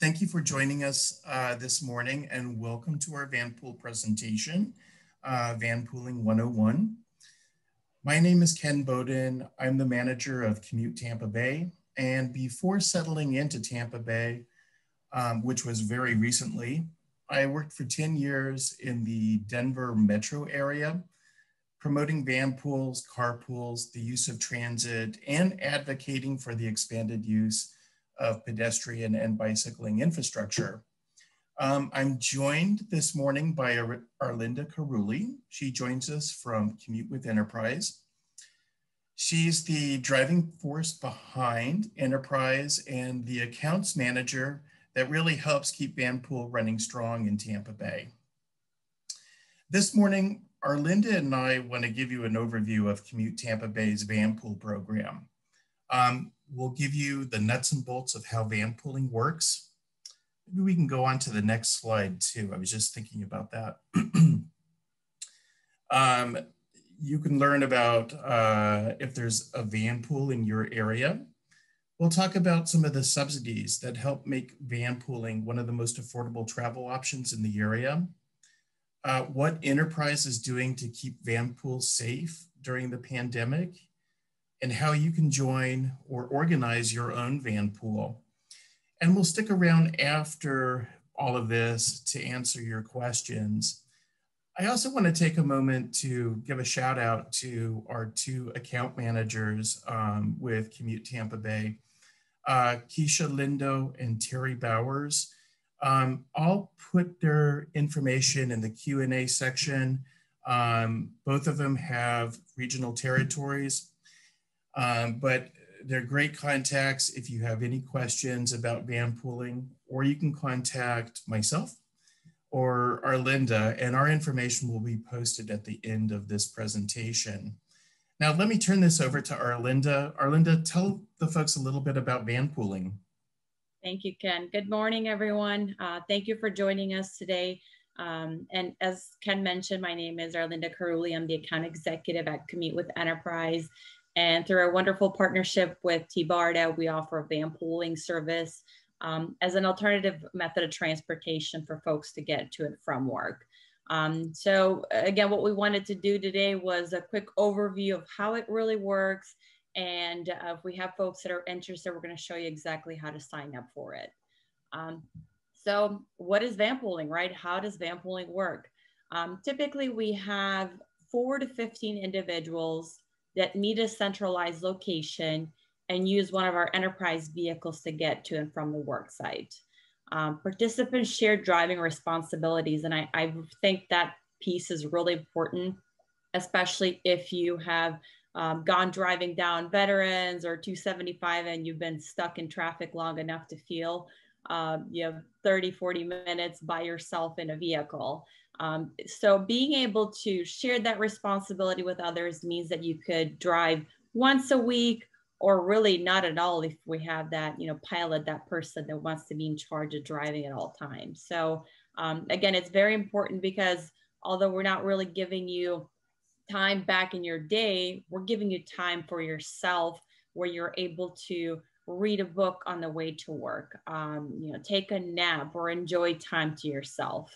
Thank you for joining us this morning and welcome to our Vanpool presentation, Vanpooling 101. My name is Ken Bowden. I'm the manager of Commute Tampa Bay. And before settling into Tampa Bay, which was very recently, I worked for 10 years in the Denver metro area, promoting vanpools, carpools, the use of transit, and advocating for the expanded use of pedestrian and bicycling infrastructure. I'm joined this morning by Arlinda Carulli. She joins us from Commute with Enterprise. She's the driving force behind Enterprise and the accounts manager that really helps keep Vanpool running strong in Tampa Bay. This morning, Arlinda and I want to give you an overview of Commute Tampa Bay's Vanpool program. We'll give you the nuts and bolts of how vanpooling works. Maybe we can go on to the next slide too. I was just thinking about that. You can learn about if there's a vanpool in your area. We'll talk about some of the subsidies that help make vanpooling one of the most affordable travel options in the area. What Enterprise is doing to keep vanpools safe during the pandemic, and how you can join or organize your own vanpool. And we'll stick around after all of this to answer your questions. I also want to take a moment to give a shout out to our two account managers with Commute Tampa Bay, Keisha Lindo and Terry Bowers. I'll put their information in the Q&A section. Both of them have regional territories. But they're great contacts if you have any questions about vanpooling, or you can contact myself or Arlinda, and our information will be posted at the end of this presentation. Now, let me turn this over to Arlinda. Arlinda, tell the folks a little bit about vanpooling. Thank you, Ken. Good morning, everyone. Thank you for joining us today. And as Ken mentioned, my name is Arlinda Carulli. I'm the account executive at Commute with Enterprise. And through our wonderful partnership with TBARTA, we offer a vanpooling service as an alternative method of transportation for folks to get to and from work. So again, what we wanted to do today was a quick overview of how it really works. And if we have folks that are interested, we're going to show you exactly how to sign up for it. So what is vanpooling, right? How does vanpooling work? Typically, we have 4 to 15 individuals that meet a centralized location and use one of our enterprise vehicles to get to and from the work site. Participants share driving responsibilities, and I think that piece is really important, especially if you have gone driving down Veterans or 275 and you've been stuck in traffic long enough to feel you have 30, 40 minutes by yourself in a vehicle. So being able to share that responsibility with others means that you could drive once a week, or really not at all if we have that, pilot, that person that wants to be in charge of driving at all times. So again, it's very important because although we're not really giving you time back in your day, we're giving you time for yourself where you're able to read a book on the way to work, take a nap or enjoy time to yourself.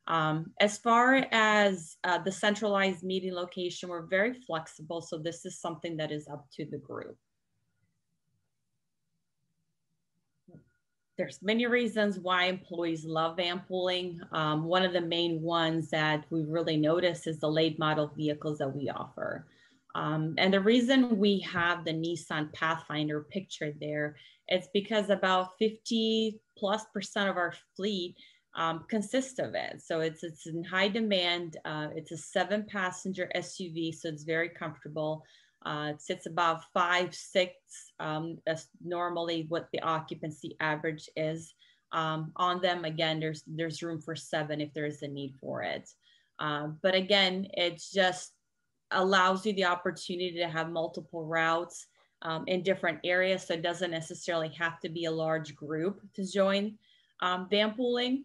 As far as the centralized meeting location, we're very flexible. So this is something that is up to the group. There's many reasons why employees love vanpooling. One of the main ones that we've really noticed is the late model vehicles that we offer. And the reason we have the Nissan Pathfinder pictured there, it's because about 50+% of our fleet consists of it. So it's in high demand. It's a 7-passenger SUV, so it's very comfortable. It sits about 5-6. That's normally what the occupancy average is on them. Again, there's room for 7 if there is a need for it. But again, it just allows you the opportunity to have multiple routes in different areas. So it doesn't necessarily have to be a large group to join vanpooling.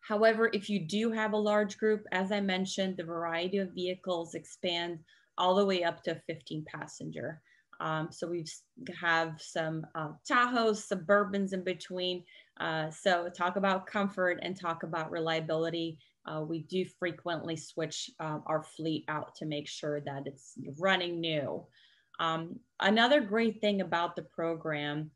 However, if you do have a large group, as I mentioned, the variety of vehicles expand all the way up to 15 passenger. So we have some Tahoes, Suburbans in between. So talk about comfort and talk about reliability. We do frequently switch our fleet out to make sure that it's running new. Another great thing about the program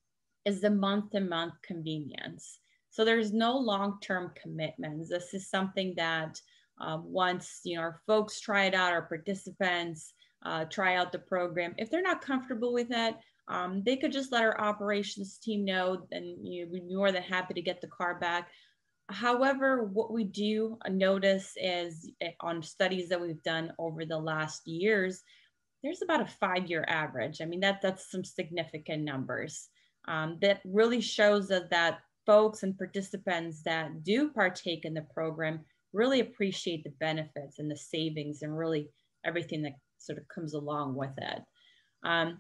is the month-to-month convenience. So there's no long-term commitments. This is something that once our folks try it out, our participants try out the program, if they're not comfortable with it, they could just let our operations team know, and we'd be more than happy to get the car back. However, what we do notice is on studies that we've done over the last years, there's about a 5-year average. I mean, that's some significant numbers. That really shows us that folks and participants that do partake in the program really appreciate the benefits and the savings and really everything that sort of comes along with it.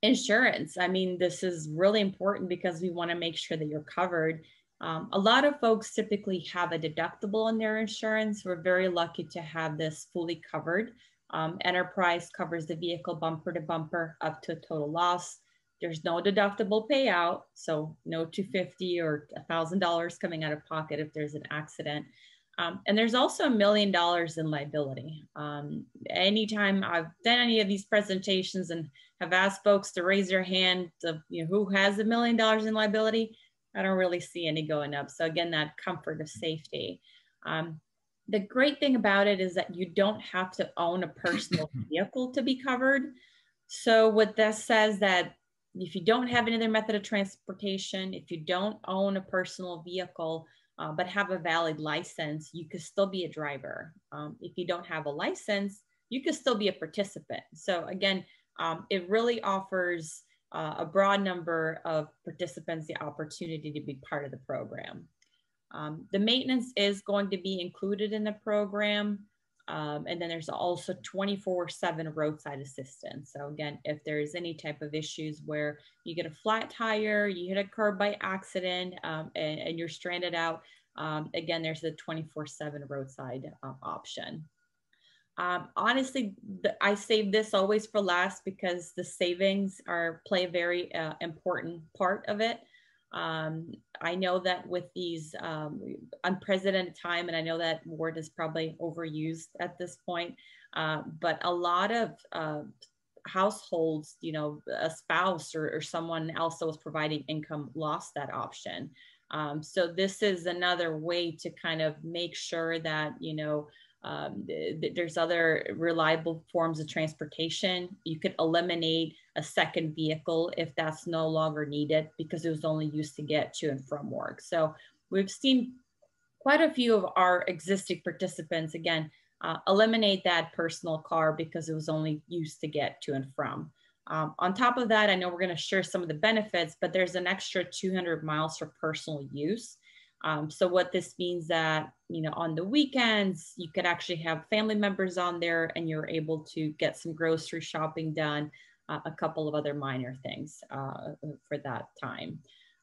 Insurance, I mean, this is really important because we want to make sure that you're covered. A lot of folks typically have a deductible on their insurance. We're very lucky to have this fully covered. Enterprise covers the vehicle bumper to bumper up to a total loss. There's no deductible payout, so no $250 or $1,000 coming out of pocket if there's an accident. And there's also $1 million in liability. Anytime I've done any of these presentations and have asked folks to raise their hand of who has $1 million in liability, I don't really see any going up. So again, that comfort of safety. The great thing about it is that you don't have to own a personal vehicle to be covered. So what this says that if you don't have any other method of transportation, if you don't own a personal vehicle, but have a valid license, you could still be a driver. If you don't have a license, you could still be a participant. So again, it really offers a broad number of participants the opportunity to be part of the program. The maintenance is going to be included in the program. And then there's also 24/7 roadside assistance. So again, if there's any type of issues where you get a flat tire, you hit a curb by accident, and you're stranded out, again, there's a 24/7 roadside option. Honestly, I save this always for last because the savings play a very important part of it. I know that with these unprecedented time, and I know that word is probably overused at this point, but a lot of households, a spouse or someone else that was providing income lost that option. So this is another way to kind of make sure that, there's other reliable forms of transportation. You could eliminate a second vehicle if that's no longer needed because it was only used to get to and from work. So we've seen quite a few of our existing participants, again, eliminate that personal car because it was only used to get to and from. On top of that, I know we're going to share some of the benefits, but there's an extra 200 miles for personal use. So what this means that, on the weekends, you could actually have family members on there and you're able to get some grocery shopping done, a couple of other minor things for that time.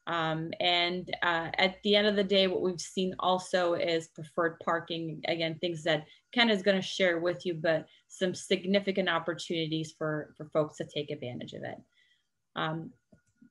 And at the end of the day, what we've seen also is preferred parking. Again, things that Ken is going to share with you, but some significant opportunities for folks to take advantage of it.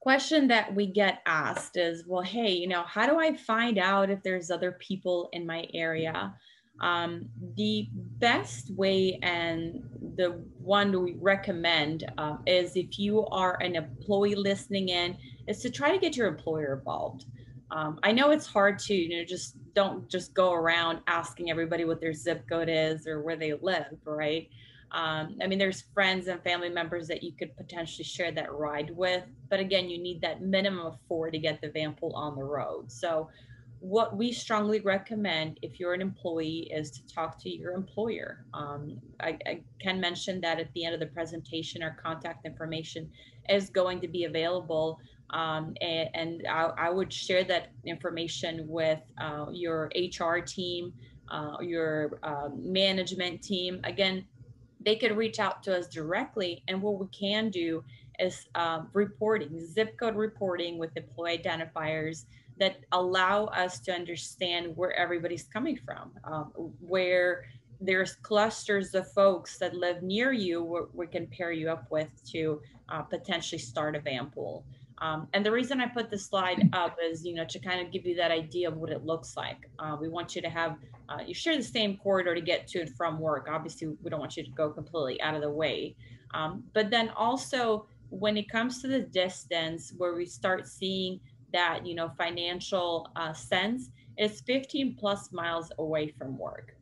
Question that we get asked is, well, hey, how do I find out if there's other people in my area? The best way and the one we recommend is if you are an employee listening in, is to try to get your employer involved. I know it's hard to, don't just go around asking everybody what their zip code is or where they live, right? I mean, there's friends and family members that you could potentially share that ride with. But again, you need that minimum of 4 to get the Vanpool on the road. So what we strongly recommend if you're an employee is to talk to your employer. I can mention that at the end of the presentation, our contact information is going to be available. And I would share that information with your HR team, your management team. Again, they could reach out to us directly. And what we can do is reporting, zip code reporting with employee identifiers that allow us to understand where everybody's coming from, where there's clusters of folks that live near you we can pair you up with to potentially start a Vanpool. And the reason I put this slide up is, to kind of give you that idea of what it looks like. We want you to have, you share the same corridor to get to and from work. Obviously, we don't want you to go completely out of the way. But then also, when it comes to the distance, where we start seeing that, financial sense, it's 15 plus miles away from work.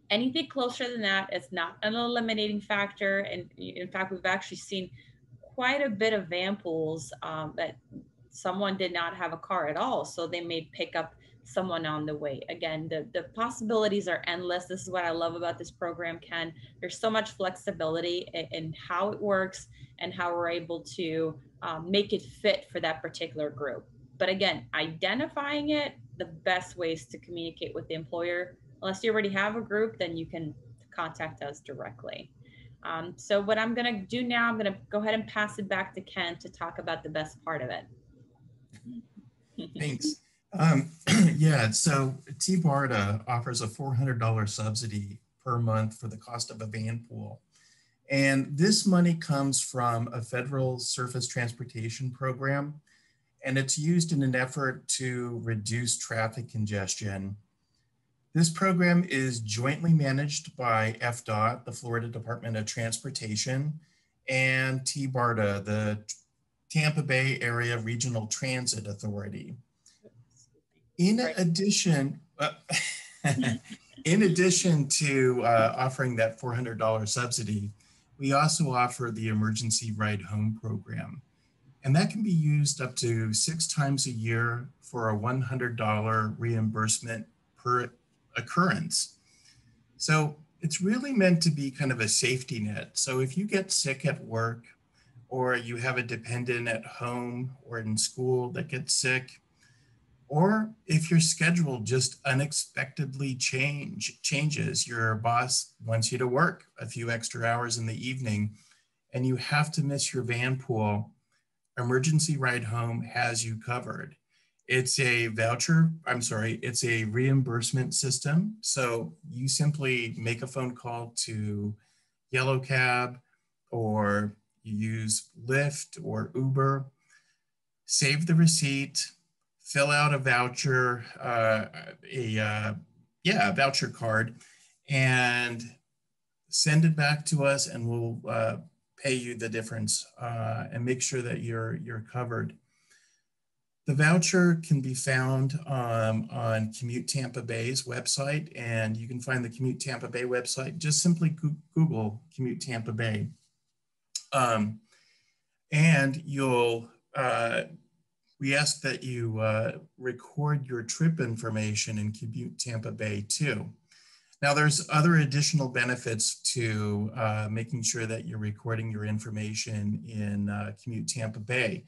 Anything closer than that is not an eliminating factor. And in fact, we've actually seen quite a bit of Vanpools that someone did not have a car at all, so they may pick up someone on the way. Again, the possibilities are endless. This is what I love about this program, Ken. There's so much flexibility in how it works and how we're able to make it fit for that particular group. But again, identifying it, the best ways to communicate with the employer. Unless you already have a group, then you can contact us directly. So what I'm going to do now, I'm going to go ahead and pass it back to Ken to talk about the best part of it. Thanks. Yeah, so TBARTA offers a $400 subsidy per month for the cost of a Vanpool. And this money comes from a federal surface transportation program, and it's used in an effort to reduce traffic congestion. This program is jointly managed by FDOT, the Florida Department of Transportation, and TBARTA, the Tampa Bay Area Regional Transit Authority. In addition to offering that $400 subsidy, we also offer the Emergency Ride Home program. And that can be used up to 6 times a year for a $100 reimbursement per occurrence. So it's really meant to be kind of a safety net. So if you get sick at work, or you have a dependent at home or in school that gets sick, or if your schedule just unexpectedly changes, your boss wants you to work a few extra hours in the evening and you have to miss your Vanpool, Emergency Ride Home has you covered. It's a it's a reimbursement system. So you simply make a phone call to Yellow Cab, or you use Lyft or Uber, save the receipt, fill out a voucher, a voucher card, and send it back to us, and we'll pay you the difference and make sure that you're covered. The voucher can be found on Commute Tampa Bay's website, and you can find the Commute Tampa Bay website. Just simply Google Commute Tampa Bay. And we ask that you record your trip information in Commute Tampa Bay too. Now, there's other additional benefits to making sure that you're recording your information in Commute Tampa Bay.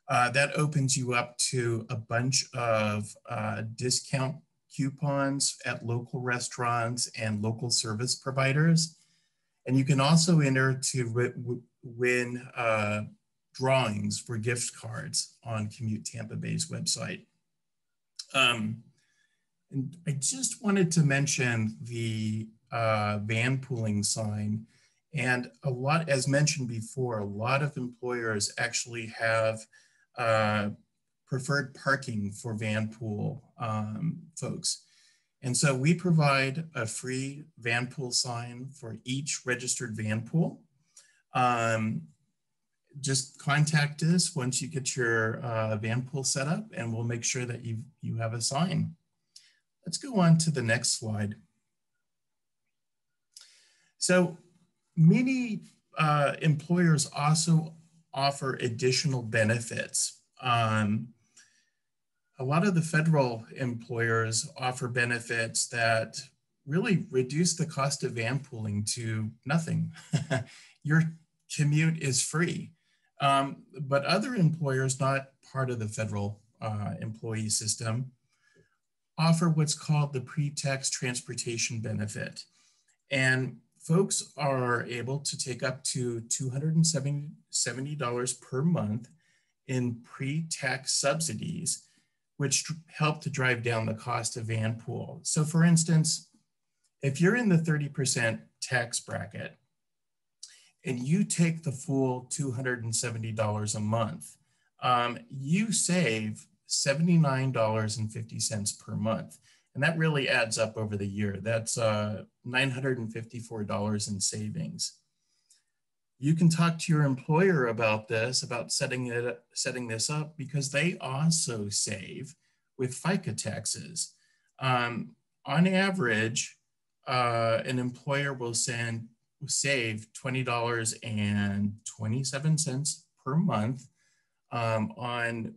That opens you up to a bunch of discount coupons at local restaurants and local service providers. And you can also enter to win drawings for gift cards on Commute Tampa Bay's website. And I just wanted to mention the Vanpooling sign. And as mentioned before, a lot of employers actually have preferred parking for Vanpool folks. And so we provide a free Vanpool sign for each registered Vanpool. Just contact us once you get your Vanpool set up, and we'll make sure that you have a sign. Let's go on to the next slide. So many employers also offer additional benefits. A lot of the federal employers offer benefits that really reduce the cost of Vanpooling to nothing. Your commute is free. But other employers not part of the federal employee system offer what's called the pre-tax transportation benefit. And folks are able to take up to $270 per month in pre-tax subsidies, which help to drive down the cost of Vanpool. So for instance, If you're in the 30% tax bracket and you take the full $270 a month, you save $79.50 per month. And that really adds up over the year. That's $954 in savings. You can talk to your employer about this, about setting this up, because they also save with FICA taxes. On average, an employer will save $20.27 per month on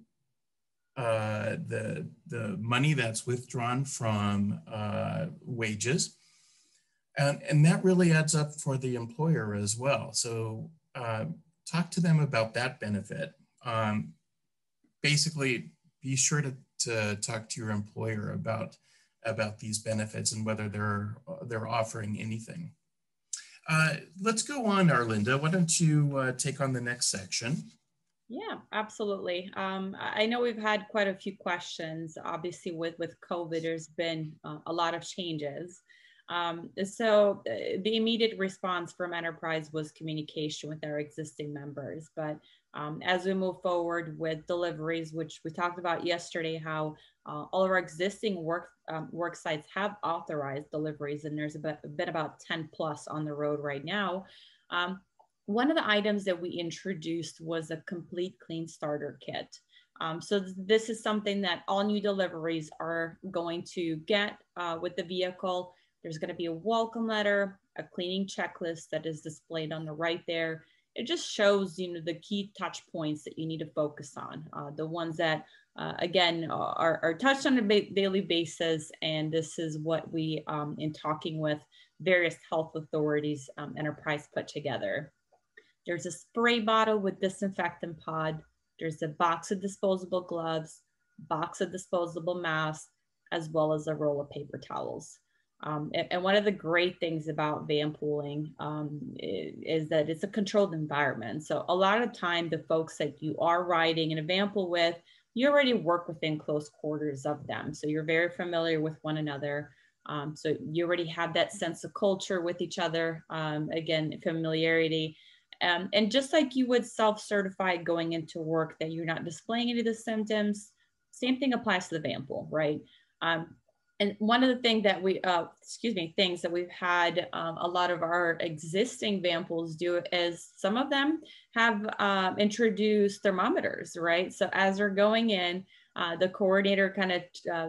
the money that's withdrawn from wages. And that really adds up for the employer as well. So talk to them about that benefit. Basically, be sure to talk to your employer about these benefits and whether they're offering anything. Let's go on, Arlinda. Why don't you take on the next section? Yeah, absolutely. I know we've had quite a few questions. Obviously, with COVID, there's been a lot of changes. So the immediate response from Enterprise was communication with our existing members. But as we move forward with deliveries, which we talked about yesterday, how all of our existing work sites have authorized deliveries, and there's been about 10 plus on the road right now. One of the items that we introduced was a complete clean starter kit. So this is something that all new deliveries are going to get with the vehicle. There's going to be a welcome letter, a cleaning checklist that is displayed on the right there. It just shows, the key touch points that you need to focus on, the ones that, again, are touched on a daily basis. And this is what we, in talking with various health authorities, Enterprise put together. There's a spray bottle with disinfectant pod. There's a box of disposable gloves, box of disposable masks, as well as a roll of paper towels. And one of the great things about Vanpooling is that it's a controlled environment. So a lot of time, the folks that you are riding in a Vanpool with, you already work within close quarters of them. So you're very familiar with one another. So you already have that sense of culture with each other. Again, familiarity. And just like you would self-certify going into work that you're not displaying any of the symptoms, same thing applies to the Vanpool, right? And one of the things that things that we've had a lot of our existing Vanpools do is some of them have introduced thermometers, right? So as they're going in, the coordinator kind of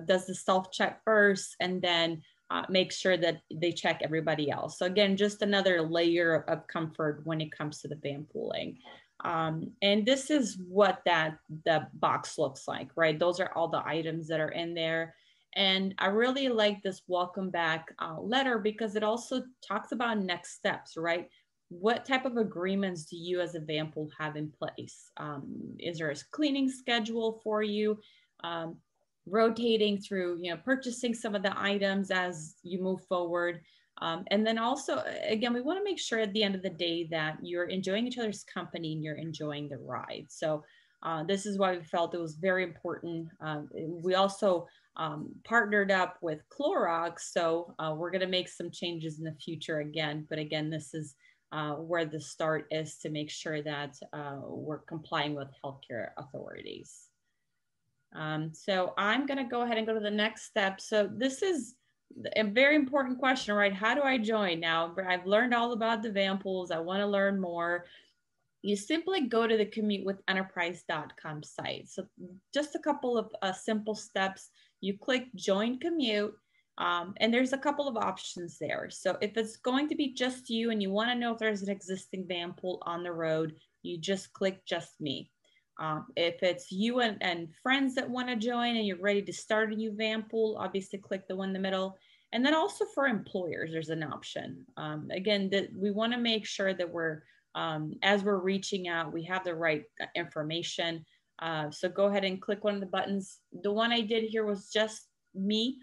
does the self-check first, and then make sure that they check everybody else. So again, just another layer of comfort when it comes to the Vanpooling. And this is what the box looks like, right? Those are all the items that are in there. And I really like this welcome back letter because it also talks about next steps, right? What type of agreements do you as a Vanpool have in place? Is there a cleaning schedule for you? Rotating through, purchasing some of the items as you move forward. And then also, again, we want to make sure at the end of the day that you're enjoying each other's company and you're enjoying the ride. So this is why we felt it was very important. We also partnered up with Clorox. So we're going to make some changes in the future again. But again, this is where the start is to make sure that we're complying with healthcare authorities. So I'm going to go ahead and go to the next step. So this is a very important question, right? How do I join? Now, I've learned all about the Vanpools. I want to learn more. You simply go to the commutewithenterprise.com site. So just a couple of simple steps. You click join commute, and there's a couple of options there. So if it's going to be just you and you want to know if there's an existing Vanpool on the road, you just click just me. If it's you and friends that want to join and you're ready to start a new Vanpool, obviously click the one in the middle. And then also for employers, there's an option. Again, we want to make sure that we're, as we're reaching out, we have the right information. So go ahead and click one of the buttons. The one I did here was just me.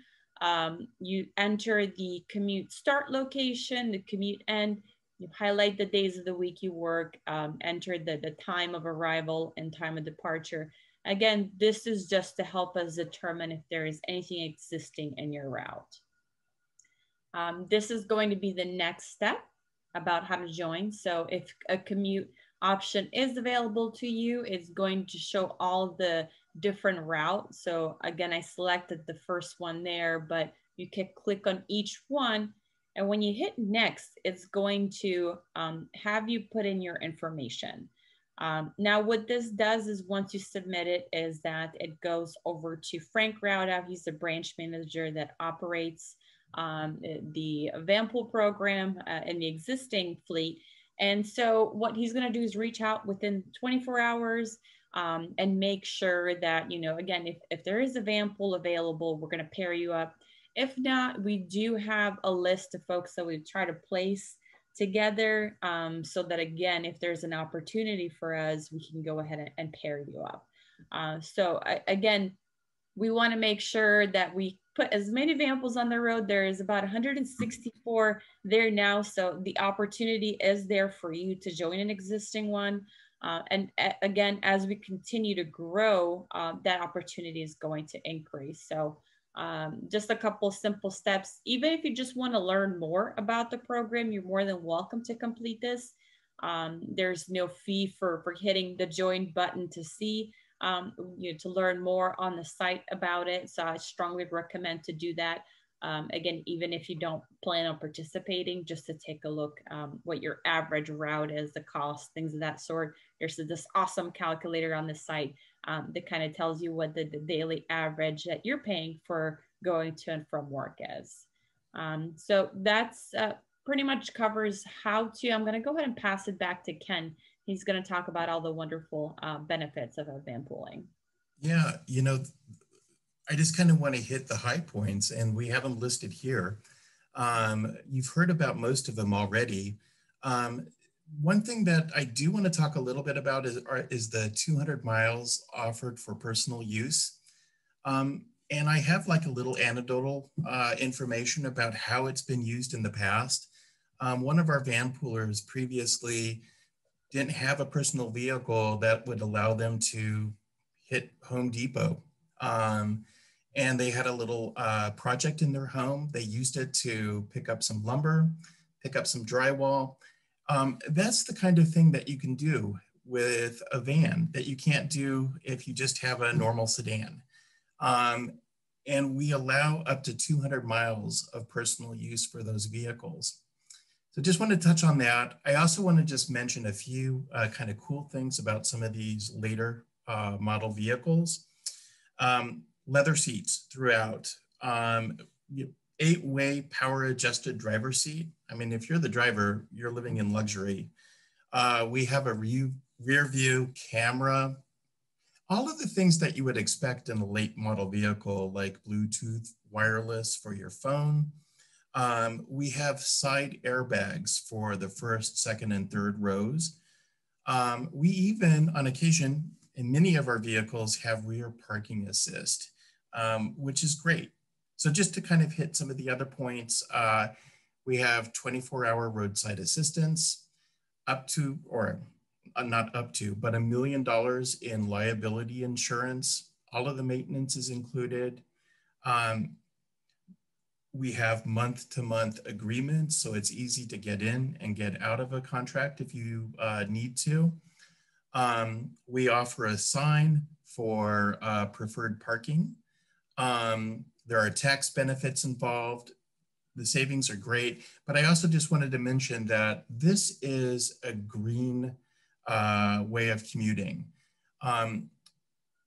You enter the commute start location, the commute end. You highlight the days of the week you work, enter the time of arrival and time of departure. Again, this is just to help us determine if there is anything existing in your route. This is going to be the next step about how to join. So if a commute option is available to you, it's going to show all the different routes. So again, I selected the first one there, but you can click on each one. And when you hit next, it's going to have you put in your information. Now, what this does is once you submit it is that it goes over to Frank Raudow. He's the branch manager that operates the Vanpool program in the existing fleet. And so what he's going to do is reach out within 24 hours and make sure that, you know, again, if there is a Vanpool available, we're going to pair you up. If not, we do have a list of folks that we try to place together so that, again, if there's an opportunity for us, we can go ahead and pair you up. Again, we want to make sure that we put as many Vanpools on the road. There is about 164 there now. So the opportunity is there for you to join an existing one. Again, as we continue to grow, that opportunity is going to increase. So just a couple simple steps. Even if you just want to learn more about the program, you're more than welcome to complete this. There's no fee for hitting the join button to see, to learn more on the site about it. So I strongly recommend to do that. Again, even if you don't plan on participating, just to take a look what your average route is, the cost, things of that sort. There's this awesome calculator on the site that kind of tells you what the daily average that you're paying for going to and from work is. So that's pretty much covers how to. I'm going to go ahead and pass it back to Ken. He's going to talk about all the wonderful benefits of Vanpooling. Yeah, you know, I just kind of want to hit the high points, and we have them listed here. You've heard about most of them already. One thing that I do want to talk a little bit about is the 200 miles offered for personal use. And I have like a little anecdotal information about how it's been used in the past. One of our Vanpoolers previously didn't have a personal vehicle that would allow them to hit Home Depot. And they had a little project in their home. They used it to pick up some lumber, pick up some drywall. That's the kind of thing that you can do with a van that you can't do if you just have a normal sedan. And we allow up to 200 miles of personal use for those vehicles. So just want to touch on that. I also want to just mention a few kind of cool things about some of these later model vehicles. Leather seats throughout, 8-way power adjusted driver seat. I mean, if you're the driver, you're living in luxury. We have a rear view camera, all of the things that you would expect in a late model vehicle, like Bluetooth wireless for your phone. We have side airbags for the first, second, and third rows. We even, on occasion, in many of our vehicles, have rear parking assist, which is great. So just to kind of hit some of the other points, we have 24-hour roadside assistance, up to, or not up to, but $1 million in liability insurance. All of the maintenance is included. We have month-to-month agreements, so it's easy to get in and get out of a contract if you need to. We offer a sign for preferred parking. There are tax benefits involved. The savings are great, but I also just wanted to mention that this is a green way of commuting.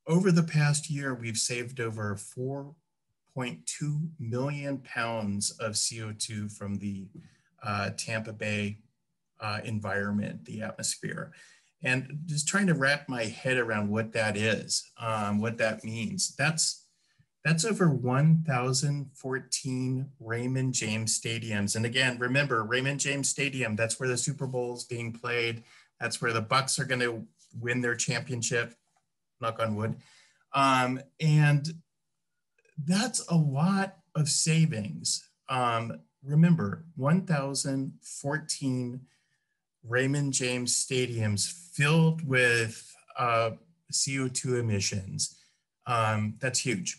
Over the past year, we've saved over 4.2 million pounds of CO2 from the Tampa Bay environment, the atmosphere. And just trying to wrap my head around what that is, what that means. That's over 1,014 Raymond James stadiums. And again, remember, Raymond James Stadium, that's where the Super Bowl is being played. That's where the Bucks are going to win their championship, knock on wood. And that's a lot of savings. Remember, 1,014 Raymond James stadiums filled with CO2 emissions. That's huge.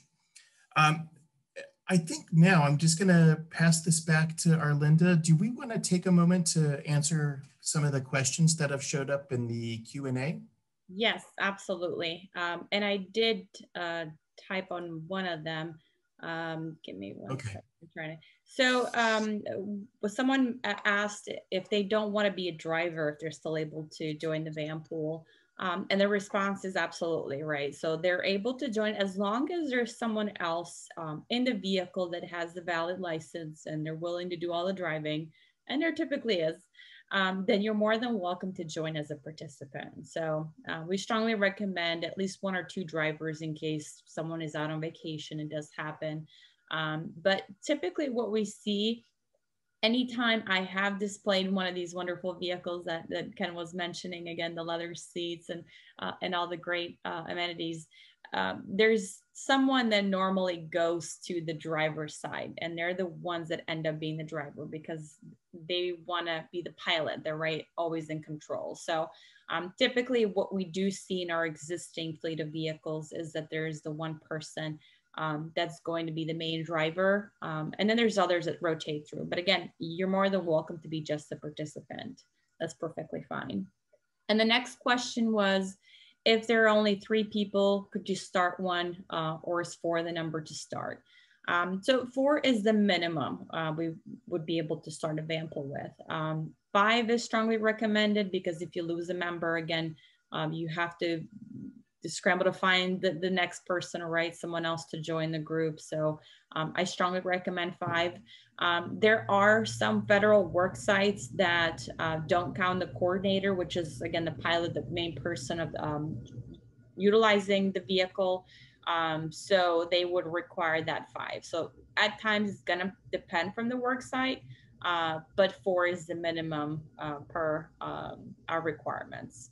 I think now I'm just going to pass this back to Arlinda. Do we want to take a moment to answer some of the questions that have showed up in the Q&A? Yes, absolutely. And I did type on one of them. Give me one Okay. second. I'm trying to. So, was someone asked if they don't want to be a driver, if they're still able to join the Vanpool? And the response is absolutely right. So they're able to join as long as there's someone else in the vehicle that has the valid license and they're willing to do all the driving, and there typically is. Then you're more than welcome to join as a participant. So we strongly recommend at least 1 or 2 drivers in case someone is out on vacation. It does happen. But typically what we see anytime I have displayed one of these wonderful vehicles that Ken was mentioning, again, the leather seats and all the great amenities, there's someone that normally goes to the driver's side, and they're the ones that end up being the driver because they want to be the pilot. They're right, always in control. So typically what we do see in our existing fleet of vehicles is that there's the one person that's going to be the main driver. And then there's others that rotate through. But again, you're more than welcome to be just a participant. That's perfectly fine. And the next question was, if there are only 3 people, could you start one, or is 4 the number to start? So 4 is the minimum we would be able to start a Vanpool with. 5 is strongly recommended because if you lose a member, again, you have to scramble to find the next person, or right, someone else to join the group. So I strongly recommend 5. There are some federal work sites that don't count the coordinator, which is again the pilot, the main person of utilizing the vehicle. So they would require that 5. So at times it's gonna depend from the work site, but 4 is the minimum per our requirements.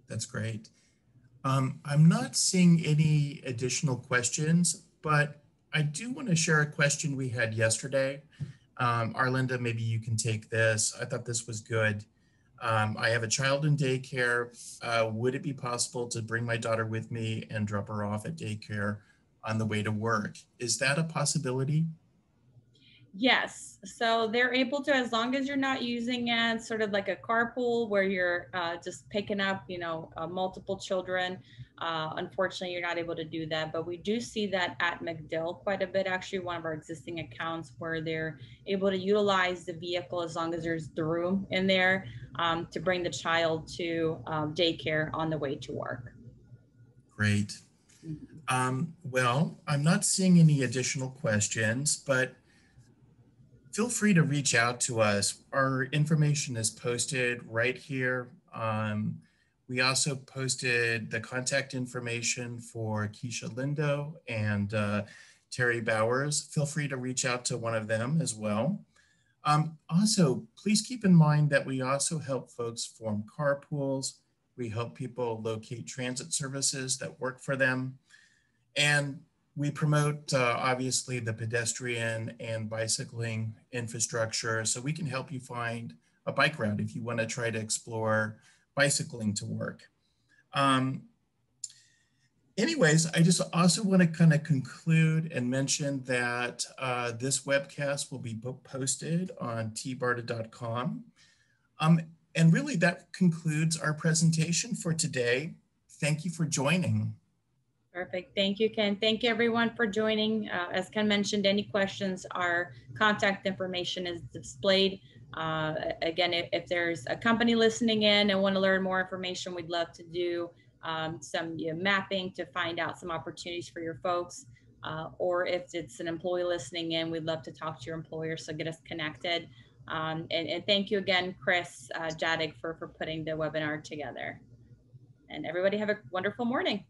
That's great. I'm not seeing any additional questions, but I do want to share a question we had yesterday. Arlinda, maybe you can take this. I thought this was good. I have a child in daycare. Would it be possible to bring my daughter with me and drop her off at daycare on the way to work? Is that a possibility? Yes, so they're able to, as long as you're not using it sort of like a carpool where you're just picking up, multiple children. Unfortunately, you're not able to do that, but we do see that at MacDill quite a bit. Actually, one of our existing accounts where they're able to utilize the vehicle as long as there's the room in there to bring the child to daycare on the way to work. Great. Mm-hmm. Well, I'm not seeing any additional questions, but feel free to reach out to us. Our information is posted right here. We also posted the contact information for Keisha Lindo and Terry Bowers. Feel free to reach out to one of them as well. Also, please keep in mind that we also help folks form carpools. We help people locate transit services that work for them. And we promote, obviously, the pedestrian and bicycling infrastructure. So we can help you find a bike route if you want to try to explore bicycling to work. Anyways, I just also want to kind of conclude and mention that this webcast will be posted on tbarta.com. And really that concludes our presentation for today. Thank you for joining. Perfect. Thank you, Ken. Thank you, everyone, for joining. As Ken mentioned, any questions, our contact information is displayed. Again, if there's a company listening in and want to learn more information, we'd love to do some mapping to find out some opportunities for your folks. Or if it's an employee listening in, we'd love to talk to your employer, so get us connected. And thank you again, Chris Jadig, for putting the webinar together. And everybody have a wonderful morning.